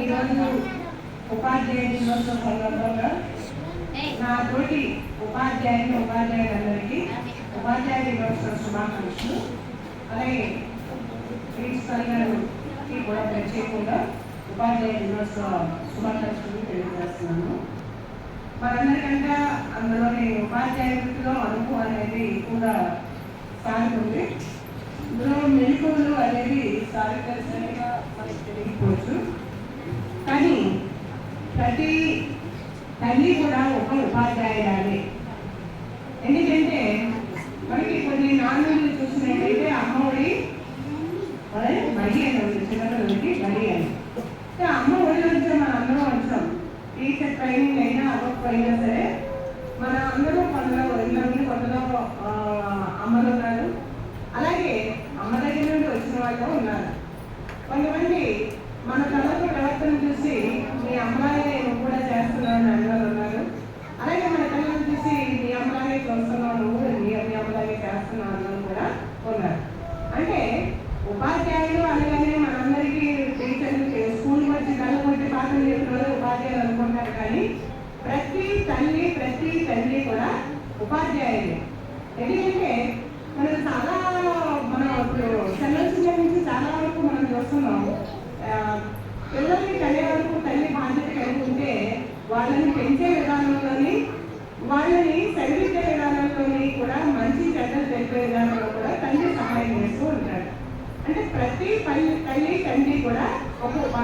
ఈరోజు ఉపాధ్యాయ దినోత్సవం సందర్భంగా నా తోటి ఉపాధ్యాయులందరికీ ఉపాధ్యాయ దినోత్సవ శుభాకాంక్షలు. అలాగే ప్రిన్సిపల్ గారికి కూడా ప్రత్యేకంగా ఉపాధ్యాయ దినోత్సవ శుభాకాంక్షలు తెలియజేస్తున్నాను. మనందరికంటే అందులోని ఉపాధ్యాయ వృత్తిలో అనుభవం అనేది ఎక్కువగా సాగుతుంది. ఇందులో మెలకువలు అనేది సాధించగా మనకి తెలియకపోవచ్చు. కానీ ప్రతి తల్లి కూడా ఒక ఉపాధ్యాయురాలే. ఎందుకంటే మనకి కొన్ని నాన్నలు చూసినట్టయితే అమ్మఒడి బడి అని ఉంది, చిన్నపిల్లలకి బడి అని. అమ్మ ఒడి వచ్చే మన అందరం వచ్చాం. టీచర్ ట్రైనింగ్ అయినా అవ్వకపోయినా సరే మన అందరూ కొందరు అమ్మలు ఉన్నారు. అలాగే అమ్మ దగ్గర నుండి వచ్చిన వాళ్ళు ఉన్నారు. కొంతమంది మన తల్లి ప్రవర్తన చూసి మీ అమ్మలాగే నువ్వు కూడా చేస్తున్నావు అని అన్నలు ఉన్నారు. అలాగే మన తల్లిని చూసి మీ అమ్మలాగే చూస్తున్నావు, నువ్వు మీ అమ్మలాగే చేస్తున్నావు అన్నలు కూడా ఉన్నారు. అంటే ఉపాధ్యాయులు అనగానే మనందరికీ టీచర్లు స్కూల్కి వచ్చి కళ్ళు కొట్టి పాఠం చెప్పిన ఉపాధ్యాయులు అనుకుంటారు. కానీ ప్రతి తల్లి కూడా ఉపాధ్యాయులే. ఎందుకంటే మనం ఇప్పుడు సెలవుల నుంచి చాలా వరకు మనం చూస్తున్నాము. పిల్లల్ని కలిగే వరకు తల్లి బాధ్యత కలిగి ఉంటే వాళ్ళని పెంచే విధానంలోని వాళ్ళని చదివించే విధానంలోని కూడా మంచి చెడ్డలు తెలిపే విధానంలో కూడా తల్లి సహాయం చేస్తూ ఉంటాడు. అంటే ప్రతి తల్లి తండ్రి కూడా ఒక